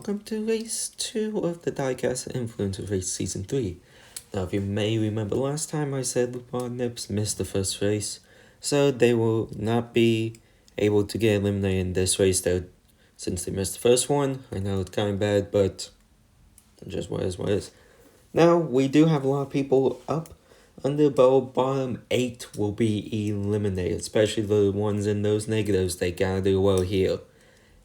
welcome to race 2 of the Diecast Influencer Race Season 3. Now, if you may remember last time I said LeBron Nips missed the first race, so they will not be able to get eliminated in this race though, since they missed the first one. I know it's kind of bad, but just what is. Now, we do have a lot of people up on the bottom 8 will be eliminated, especially the ones in those negatives. They gotta do well here.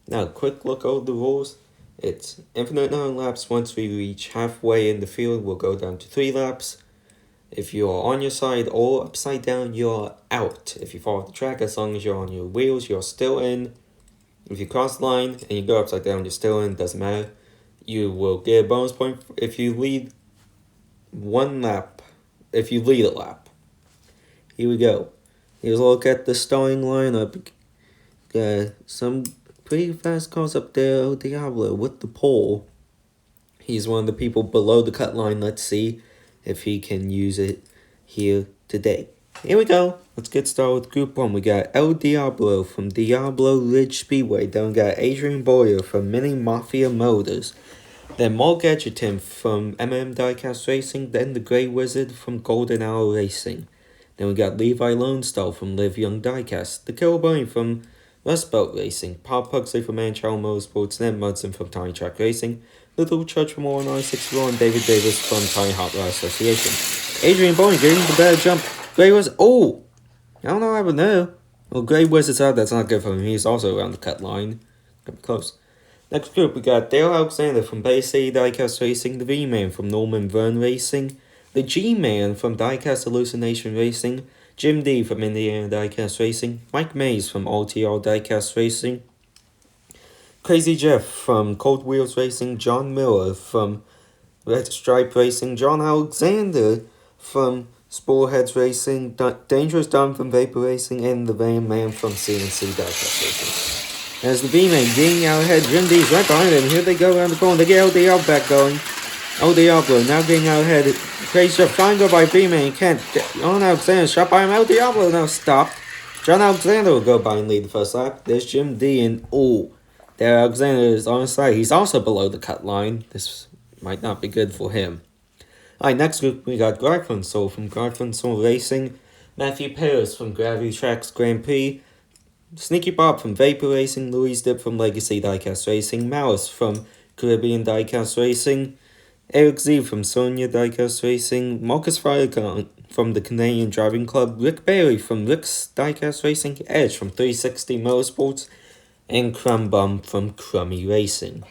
Now, quick look over the rules. It's infinite number of laps. Once we reach halfway in the field, we'll go down to 3 laps. If you are on your side or upside down, you're out. If you fall off the track, as long as you're on your wheels, you're still in. If you cross the line and you go upside down, you're still in. Doesn't matter. You will get a bonus point if you lead 1 lap. If you lead a lap. Here we go. Here's a look at the starting lineup. Got some pretty fast cars up there. El Diablo with the pole. He's one of the people below the cut line. Let's see if he can use it here today. Here we go. Let's get started with Group 1. We got El Diablo from Diablo Ridge Speedway. Then we got Adrian Boyer from Mini Mafia Motors. Then Mark Edgerton from Diecast Racing. Then the Grey Wizard from Golden Hour Racing. Then we got Levi Lone Star from Live Young Diecast. The Killer Bunny from Rust Belt Racing. Paul Pugsley from Manchell Motorsports. Ned Mudson from Tiny Track Racing. Little Church from All 961. And David Davis from Tiny Hot Rod Association. Adrian Boyer getting the better jump. Grey Wizard. Oh! I don't know what happened there. Well, Grey Wizard's out. That's not good for him. He's also around the cut line. Gonna be close. Next group, we got Dale Alexander from Bay City Diecast Racing, the V-Man from Norman Vern Racing, the G-Man from Diecast Hallucination Racing, Jim D from Indiana Diecast Racing, Mike Mays from RTR Diecast Racing, Crazy Jeff from Cold Wheels Racing, John Miller from Red Stripe Racing, John Alexander from Sporeheads Racing, Dangerous Don from Vapor Racing, and the Van Man from CNC Diecast Racing. As the B-Man getting out ahead, Jim D's right behind him. Here they go around the corner. They get El Diablo back going. El Diablo now getting out ahead. Crazy Jeff trying to go by B-Man. He can't. John Alexander shot by him. El Diablo now stopped. John Alexander will go by and lead the first lap. There's Jim D and there Alexander is on his side. He's also below the cut line. This might not be good for him. Alright, next group we got Garfin Soul from Garfin Soul Racing, Matthew Paris from Gravity Tracks Grand Prix, Sneaky Bob from Vapor Racing, Louise Dip from Legacy Diecast Racing, Malice from Caribbean Diecast Racing, Eric Z from Sonia Diecast Racing, Marcus Friarcon from the Canadian Driving Club, Rick Bailey from Rick's Diecast Racing, Edge from 360 Motorsports, and Crumb Bum from Crummy Racing.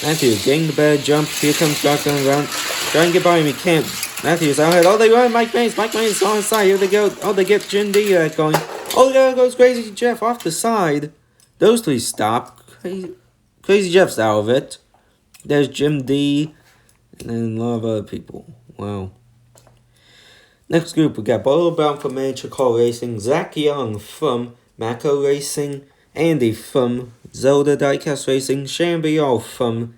Matthew getting the bad jump. Here comes Shotgun around. Trying to get by him, he can't. Matthew's out ahead. Oh, they run Mike Mays. Mike Mays on his side. Here they go. Oh, they get Jim D going. Oh, there goes Crazy Jeff off the side. Those 3 stop. Crazy Jeff's out of it. There's Jim D. And then a lot of other people. Wow. Next group, we got Bolo Brown from Miniature Car Racing. Zach Young from Mako Racing. Andy from Zelda Diecast Racing. Shane Bial from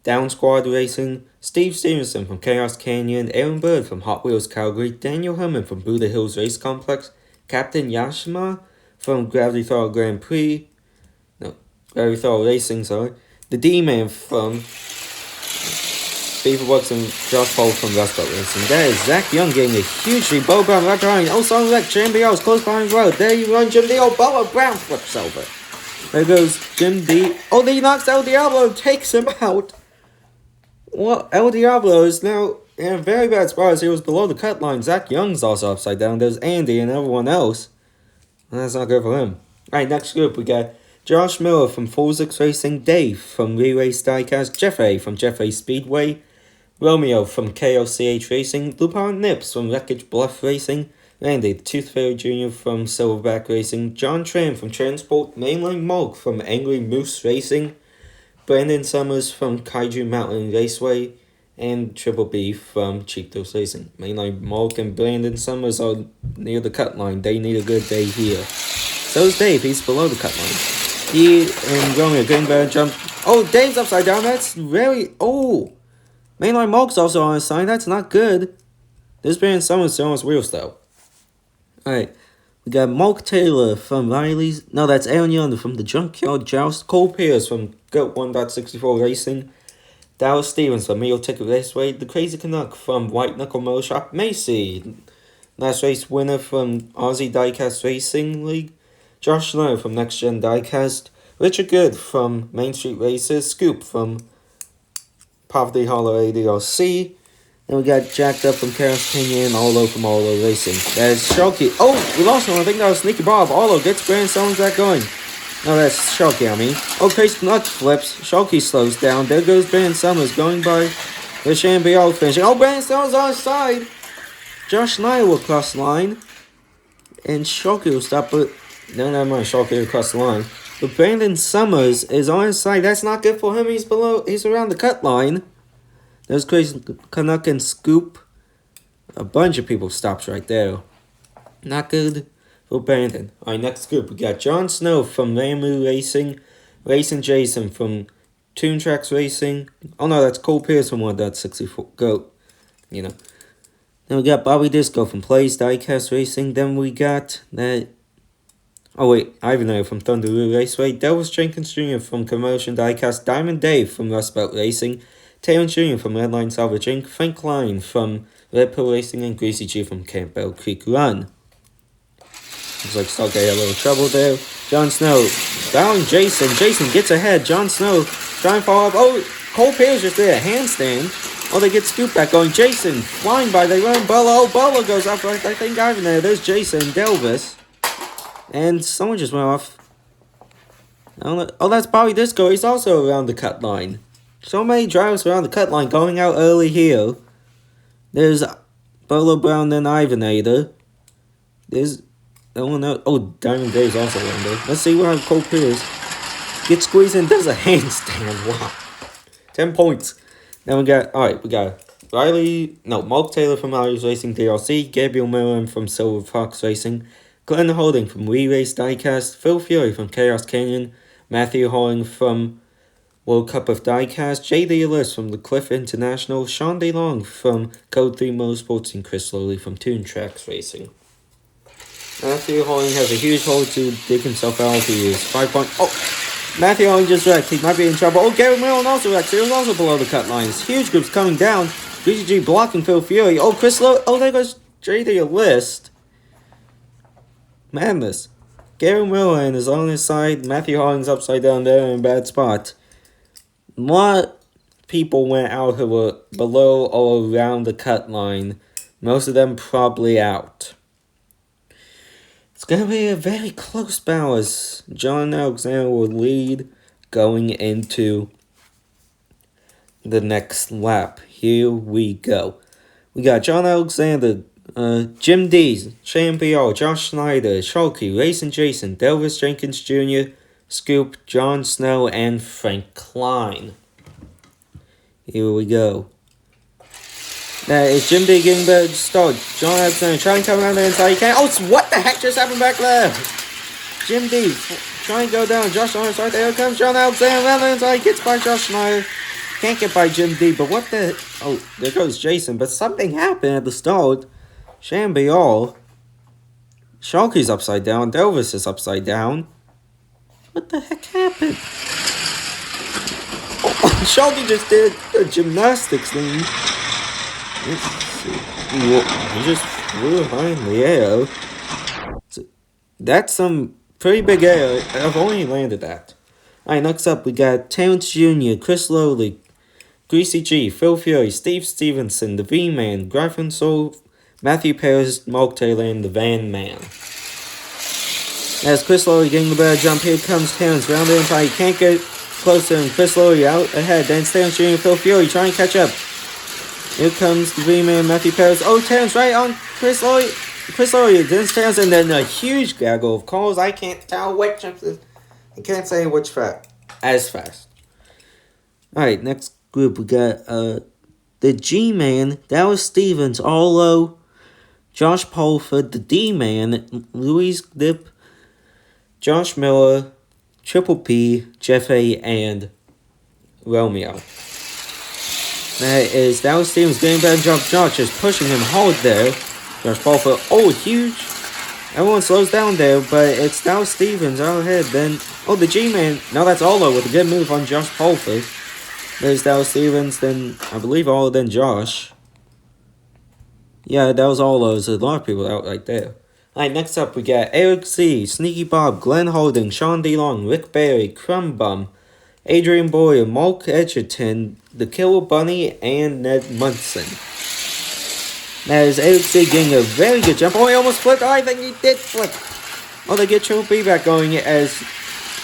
Down Squad Racing. Steve Stevenson from Chaos Canyon. Aaron Bird from Hot Wheels Calgary. Daniel Herman from Buddha Hills Race Complex. Captain Yashima from Gravity Throttle Grand Prix. No, Gravity Throttle Racing, sorry. The D-Man from Beaverworks and Josh Paul from Rust Belt Racing. There is Zach Young getting a huge lead. Bo Brown right behind. Oh, sorry, Zach. Jim B.O. is close behind the road. There you run, Jim D. Oh, Bo Brown flips over. There goes Jim D. Oh, he knocks El Diablo, takes him out. Well, El Diablo is now in a very bad spot as he was below the cut line. Zach Young's also upside down. There's Andy and everyone else. And that's not good for him. Alright, next group we got Josh Miller from Forzix Racing, Dave from Re-Race Diecast, Jeff A from Jeff A Speedway, Romeo from KLCH Racing, Lupin Nips from Wreckage Bluff Racing, Randy the Tooth Fairy Jr. from Silverback Racing, John Tran from Transport, Mainline Mark from Angry Moose Racing, Brandon Summers from Kaiju Mountain Raceway, and Triple B from Cheap Thrills Racing. Mainline Mark and Brandon Summers are near the cut line. They need a good day here. So is Dave. He's below the cut line. He and Romeo getting better jump. Oh, Dave's upside down. That's very... Oh! Mainline Mark's also on his side. That's not good. This Brandon Summers still on his wheels, though. Alright. We got Mark Taylor from Riley's... No, that's Aaron Young from the Junkyard Joust. Cole Pierce from Goat 1.64 Racing. Dallas Stevens from Meal Ticket Raceway. The Crazy Canuck from White Knuckle Motor Shop. Macy, last race winner from Aussie Diecast Racing League. Josh Snow from Next Gen Diecast. Richard Good from Main Street Racers. Scoop from Poverty Hollow ADRC. And we got Jacked Up from Chaos Canyon, Olo from Olo Racing. That's Sharky. Oh, we lost one. I think that was Sneaky Bob. Olo gets Grand Stones back going. No, that's Sharky, I mean. Oh, Crazy Canuck flips. Sharky slows down. There goes Brandon Summers going by the Shambiol finishing. Oh, Brandon Summers on his side. Josh Nye will cross the line. And Sharky will stop, but no, never mind. Sharky will cross the line. But Brandon Summers is on his side. That's not good for him. He's around the cut line. There's Crazy Canuck and Scoop. A bunch of people stops right there. Not good for Brandon. Alright, next group. We got Jon Snow from Ramu Racing. Racing Jason from Toon Tracks Racing. Oh no, that's Cole Pierce from 1.64 Goat. You know. Then we got Bobby Disco from Plays Diecast Racing. Then we got that... Oh wait, Ivanhoe from Thunderoo Raceway. Delvis Jenkins Jr. from Commotion Diecast. Diamond Dave from Rust Belt Racing. Taylor Jr. from Redline Salvage Inc., Frank Klein from Red Pill Racing, and Greasy G from Campbell Creek Run. Looks like Stargate had a little trouble there. Jon Snow bowing Jason. Jason gets ahead. Jon Snow trying to follow up. Oh, Cole Pierce just did a handstand. Oh, they get Scoop back going. Jason flying by. They run Bella. Oh, Bella goes up. I think Ivan there. There's Jason Delvis. And someone just went off. Oh, that's Bobby Disco. He's also around the cut line. So many drivers around the cut line going out early here. There's Bolo Brown and Ivanator. There's Diamond Dave's also around there. Let's see what Cole Pierce gets squeezed in. Does a handstand. Wow. 10 points. Then we got Mark Taylor from Irish Racing DLC, Gabriel Millen from Silver Fox Racing, Glenn Holding from We Race Diecast, Phil Fury from Chaos Canyon, Matthew Holding from World Cup of Diecast, J.D. Ellis from The Cliff International, Sean DeLong from Code 3 Motorsports, and Chris Lowley from Toon Tracks Racing. Matthew Holding has a huge hole to dig himself out if he is 5 point. Oh, Matthew Holding just wrecked. He might be in trouble. Oh, Gary Millen also wrecked. He was also below the cut lines. Huge groups coming down. BGG blocking Phil Fury. Oh, Chris Lowley. Oh, there goes J.D. Ellis. Madness. Gary Millen is on his side. Matthew Holding's upside down there in a bad spot. A lot of people went out who were below or around the cut line. Most of them probably out. It's going to be a very close battle as John Alexander will lead going into the next lap. Here we go. We got John Alexander, Jim Dees, Shane BR, Josh Snyder, Sharky, Racing Jason, Delvis Jenkins Jr., Scoop, Jon Snow, and Frank Klein. Here we go. That is Jim D getting the start. John Alexander trying to come around the inside. He can't. Oh, what the heck just happened back there? Jim D trying to go down. Josh Schneider right there. Comes John Alexander around the inside. Gets by Josh Schneider. Can't get by Jim D. But what the? Oh, there goes Jason. But something happened at the start. Shambiol. Sharky's upside down. Delvis is upside down. What the heck happened? Oh, Sharky just did a gymnastics thing. Let's see. Whoa, he just flew high in the air. So, that's some pretty big air. I've only landed that. Alright, next up we got Terrence Jr., Chris Lowley, Greasy G, Phil Fury, Steve Stevenson, the V-Man, Griffin Soul, Matthew Perez, Mark Taylor, and the Van Man. As Chris Lowley getting the better jump, here comes Terrence round the inside. He can't get closer, and Chris Lowley out ahead. Then Terrence Jr., Phil Fury trying to catch up. Here comes the V-Man, Matthew Perez. Oh, Terrence right on Chris Lowley. Chris Lowley, then Terrence, and then a huge gaggle of calls. I can't tell which. I can't say which fast. As fast. Alright, next group we got the G-Man, Dallas Stevens, Arlo, Josh Pulford, the D-Man, Louise Dip, Josh Miller, Triple P, Jeff A, and Romeo. That is Dallas Stevens getting better jump. Josh is pushing him hard there. Josh Pulford, oh, huge Everyone slows down there, but it's Dow Stevens out ahead. Then, oh, the G-Man. Now that's Olo with a good move on Josh Pulford. There's Dow Stevens, then I believe Olo, then Josh. Yeah, that was Olo. There's a lot of people out right there. Alright, next up we got Eric C, Sneaky Bob, Glenn Holding, Sean DeLong, Rick Barry, Crumb Bum, Adrian Boyer, Mark Edgerton, The Killer Bunny, and Ned Munson. That is Eric C getting a very good jump. Oh, he almost flipped. Oh, I think he did flip. Oh, they get Triple B back going as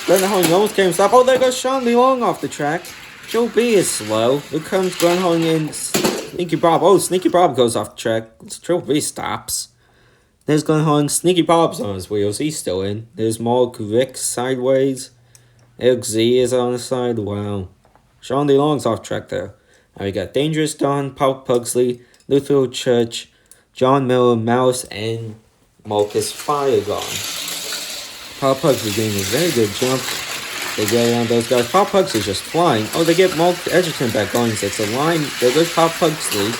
Glenn Holding almost came stop. Oh, there goes Sean DeLong off the track. Triple B is slow. Here comes Glenn Holding and Sneaky Bob. Oh, Sneaky Bob goes off the track. Triple B stops. There's Glenn Holding. Sneaky Bob's on his wheels. He's still in. There's Mark Rick sideways. Eric Z is on the side. Wow. Sean DeLong's off track there. Now we got Dangerous Don, Paul Pugsley, Luther Church, John Miller, Mouse, and Marcus Firegon. Paul Pugsley getting a very good jump. They get around those guys. Paul Pugsley's just flying. Oh, they get Mark Edgerton back going. So it's a line. There goes Paul Pugsley.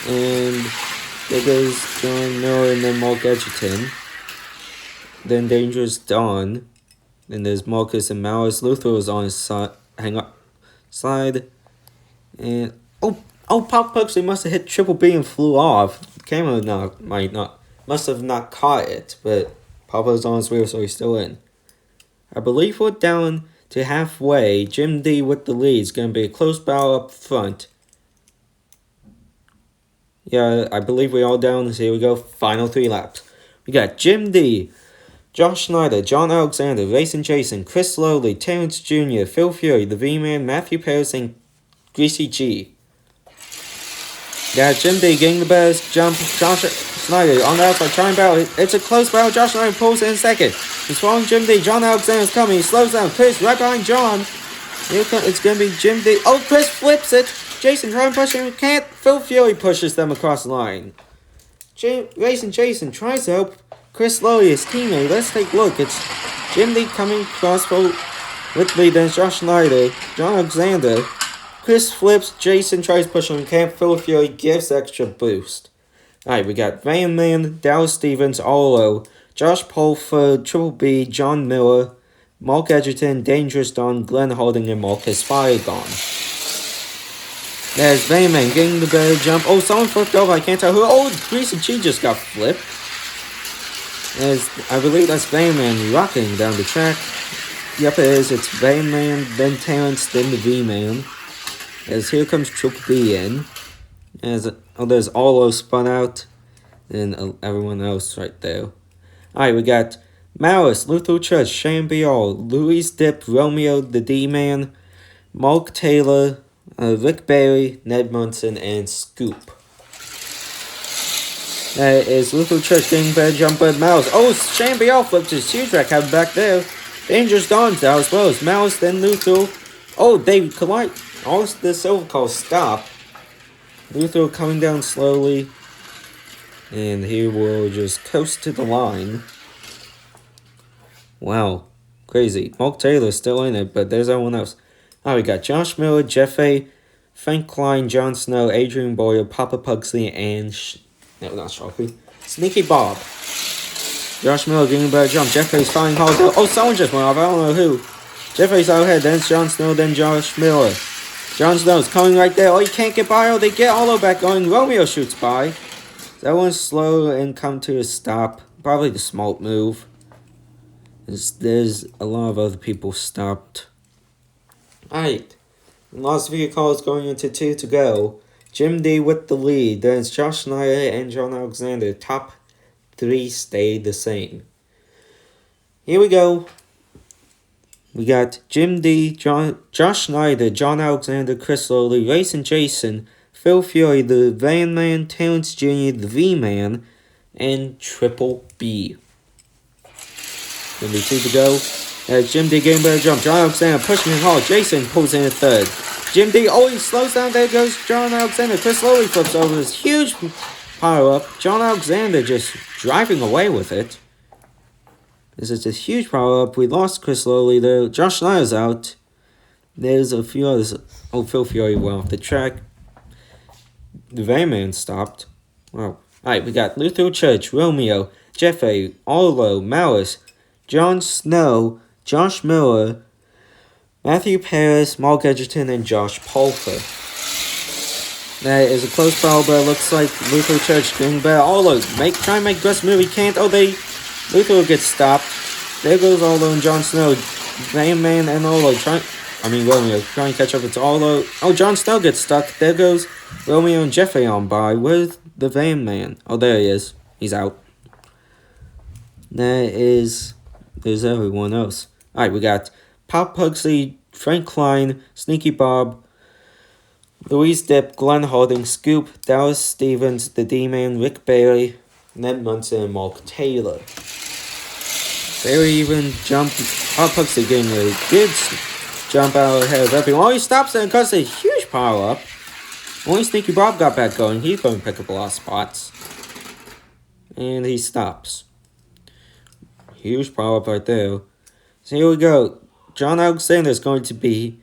And there goes John Miller and then Mark Edgerton. Then Dangerous Don. Then there's Marcus and Malice. Luther was on his side. Slide. And oh, Pop Pugsley must have hit Triple B and flew off. The camera must have not caught it, but Papa was on his wheel, so he's still in. I believe we're down to halfway. Jim D with the lead. It's going to be a close battle up front. Yeah, I believe we're all down. So here we go. Final 3 laps. We got Jim D, Josh Snyder, John Alexander, Racing Jason, Chris Lowley, Terrence Jr., Phil Fury, The V-Man, Matthew Paris, and Greasy G. Got Jim D getting the best jump. Josh Snyder on the outside, trying battle. It's a close battle. Josh Snyder pulls in second. He's following Jim D. John Alexander's coming. He slows down. Chris right behind John. It's going to be Jim D. Oh, Chris flips it. Jason trying to push him. Can't. Phil Fury pushes them across the line. Racing Jason tries to help Chris Lowley, his teammate. Let's take a look. It's Jim D coming across with lead. Then Josh Snyder, John Alexander. Chris flips, Jason tries pushing him, can't. Phil Fury gives extra boost. Alright, we got Van Man, Dallas Stevens, Olo, Josh Pulford, Triple B, John Miller, Mark Edgerton, Dangerous Don, Glenn Holding, and Marcus Firegon. There's Van Man getting the better jump. Oh, someone flipped over, I can't tell who. Oh, Greasy G just got flipped. I believe that's Van Man rocking down the track. Yep, it is. It's Van Man, then Terrence, then the V-Man. As here comes Triple B in. There's Olo spun out. And everyone else right there. Alright, we got Malice, Luther Church, Shane Bial, Louis Dip, Romeo the D-Man, Mark Taylor, Rick Barry, Ned Munson, and Scoop. That is Luther Church getting better jump with Malice. Oh, Shane Bial flipped his huge wreck out back there. Dangerous Dawn's out as well as Malice, then Luther. Oh, they collide. All the silver calls stop. Luther coming down slowly. And here we'll just coast to the line. Wow. Crazy. Mark Taylor's still in it, but there's everyone else. We got Josh Miller, Jeff A., Frank Klein, Jon Snow, Adrian Boyer, Papa Pugsley, and Sneaky Bob. Josh Miller getting a better jump. Jeff A's flying hard. Oh, someone just went off. I don't know who. Jeff A's out ahead. Then it's Jon Snow, then Josh Miller. Jon Snow's coming right there. Oh, you can't get by. Oh, they get Olo back going. Romeo shoots by. That one's slow and come to a stop. Probably the smart move. There's a lot of other people stopped. Alright. Last vehicle is going into 2 to go. Jim D with the lead. Then it's Josh Snyder and John Alexander. Top 3 stay the same. Here we go. We got Jim D, Josh Snyder, John Alexander, Chris Lowley, Racing Jason, Phil Fury, the Van Man, Terrence Jr., the V-Man, and Triple B. Gonna be 2 to go. Jim D getting better jump. John Alexander pushing him hard. Jason pulls in a third. Jim D, he slows down. There goes John Alexander. Chris Lowley flips over this huge power-up. John Alexander just driving away with it. This is a huge power-up. We lost Chris Lowley there. Josh Snyder's out. There's a few others. Oh, Phil Fury went off the track. The Van Man stopped. Wow. Alright, we got Luther Church, Romeo, Jeffrey, Arlo, Malice, Jon Snow, Josh Miller, Matthew Paris, Mark Edgerton, and Josh Pulfer. That is a close battle, but it looks like Luther Church doing better. Arlo, try and make Gus move. He can't. Luther will get stopped. There goes Arlo and Jon Snow. Man and Arlo Romeo trying to catch up with Arlo. Oh, Jon Snow gets stuck. There goes Romeo and Jeffrey on by. Where's the Van Man? Oh, there he is. He's out. There's everyone else. Alright, we got Pop Pugsley, Frank Klein, Sneaky Bob, Louise Depp, Glenn Harding, Scoop, Dallas Stevens, The D-Man, Rick Bailey, Ned Munson, and Mark Taylor. Bailey even jumped. Pop Pugsley getting a good jump out ahead of everyone. Oh, he stops and cuts a huge pile up. Only Sneaky Bob got back going. He's going to pick up a lot of spots. And he stops. Huge pile up right there. So here we go. John Alexander is going to be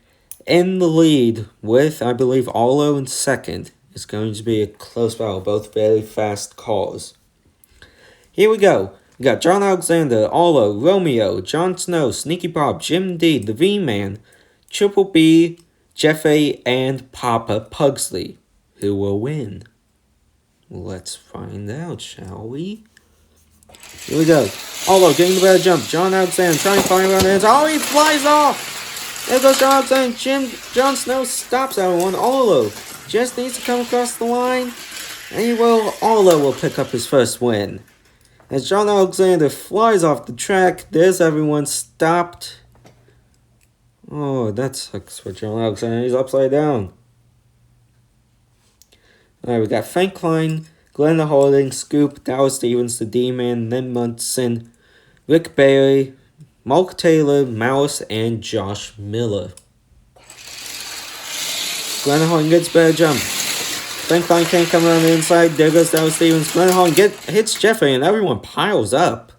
in the lead with, I believe, Arlo in second. It's going to be a close battle. Both very fast cars. Here we go. We got John Alexander, Arlo, Romeo, Jon Snow, Sneaky Bob, Jim D, the V-Man, Triple B, Jeffrey, and Papa Pugsley. Who will win? Let's find out, shall we? Here we go. Arlo getting the better jump. John Alexander trying to find around the ends. Oh, he flies off! There goes John Alexander. Jon Snow stops everyone. Arlo just needs to come across the line. And Arlo will pick up his first win. As John Alexander flies off the track, there's everyone stopped. Oh, that sucks for John Alexander. He's upside down. Alright, we got Frank Klein, Glenn Harding, Scoop, Dallas Stevens, the D-Man, Ned Munson, Rick Bailey, Mark Taylor, Malice, and Josh Miller. Glenn Harding gets better jump. Frank Klein can't come around the inside. There goes Dallas Stevens. Glenn Harding hits Jeffrey, and everyone piles up.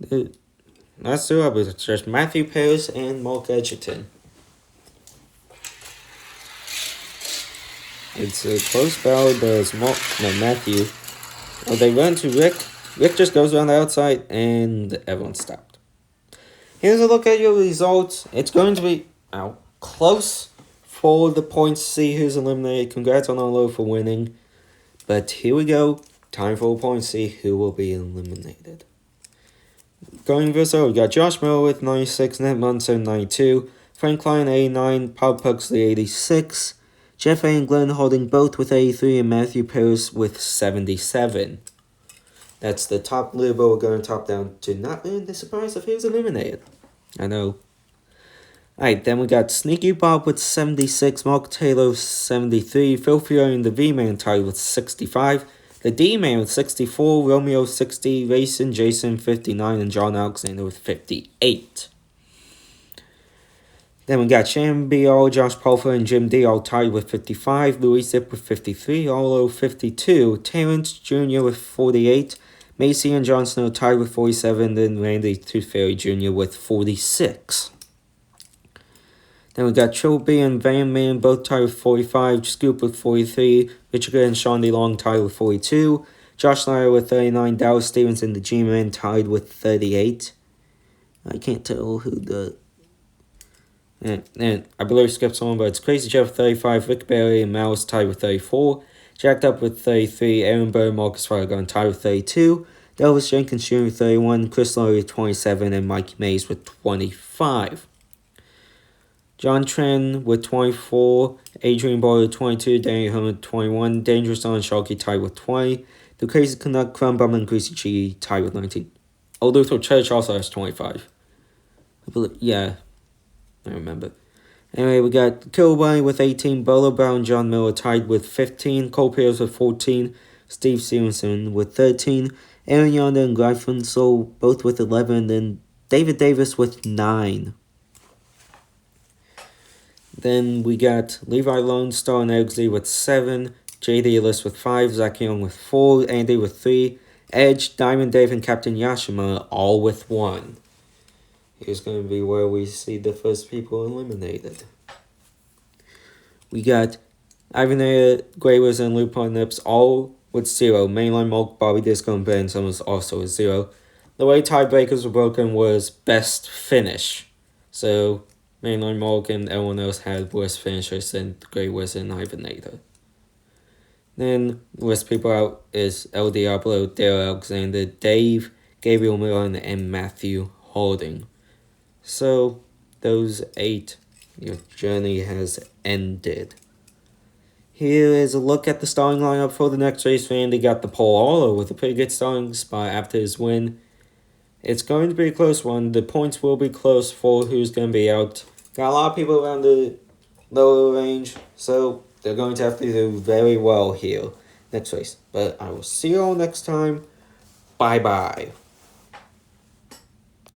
That's two up. It's just Matthew Paris and Mark Edgerton. It's a close battle, but it's Matthew. Oh, they run to Rick. Rick just goes around the outside, and everyone stopped. Here's a look at your results. It's going to be close for the points to see who's eliminated. Congrats on Arlo for winning. But here we go. Time for a point to see who will be eliminated. Going this over, we got Josh Miller with 96, Ned Munson 92, Frank Klein 89, Pop Pugsley 86, Jeffrey and Glenn Harding both with 83, and Matthew Paris with 77. That's the top leaderboard. We're going top down to not really the surprise of who's eliminated. I know. Alright, then we got Sneaky Bob with 76, Mark Taylor 73, Phil Fury and the V-Man tied with 65, the D-Man with 64, Romeo 60, Racing Jason 59, and John Alexander with 58. Then we got Shannon B.R., Josh Pulfer, and Jim D. all tied with 55, Louis Zip with 53, Arlo 52, Terrence Jr. with 48, Macy and Jon Snow tied with 47, then Randy Tooth Fairy Jr. with 46. Then we got Triple B and Van Man both tied with 45, Scoop with 43, Richard and Sean DeLong tied with 42, Josh Snyder with 39, Dallas Stevens and the G-Man tied with 38. I can't tell who the... And I believe I skipped someone, but it's Crazy Jeff with 35, Rick Bailey and Malice tied with 34, Jacked Up with 33, Aaron Burr, Marcus Farragon tied with 32, Delvis Jenkins Jr. with 31, Chris Laurie with 27, and Mikey Mays with 25. John Tran with 24, Adrian Boy with 22, Danny Hunt with 21, Dangerous Don and Sharky tied with 20, The Crazy Canuck, Crumb Bum, and Greasy G tied with 19. Oh, Luther Church also has 25. I remember. Anyway, we got Killbane with 18, Bolo Brown and John Miller tied with 15, Cole Pierce with 14, Steve Stevenson with 13, Aaron Yonda and Gryphon Soul both with 11, and then David Davis with 9. Then we got Levi Lone Star and Eggsy with 7, JD Ellis with 5, Zach Young with 4, Andy with 3, Edge, Diamond Dave, and Captain Yashima all with 1. Here's going to be where we see the first people eliminated. We got Ivan Gravers and Lupin Nips all with 0. Mainline Mulk, Bobby Disco, and Ben Summers also with 0. The way tiebreakers were broken was best finish. So Mainline Mulk and everyone else had worse finishers than the Great Wizard and Ivonator. Then the list people out is El Diablo, Dale Alexander, Dave, Gabriel Milan, and Matthew Holding. So those 8, your journey has ended. Here is a look at the starting lineup for the next race. Randy got the pole all with a pretty good starting spot after his win. It's going to be a close one. The points will be close for who's going to be out. Got a lot of people around the lower range, so they're going to have to do very well here next race. But I will see you all next time. Bye-bye.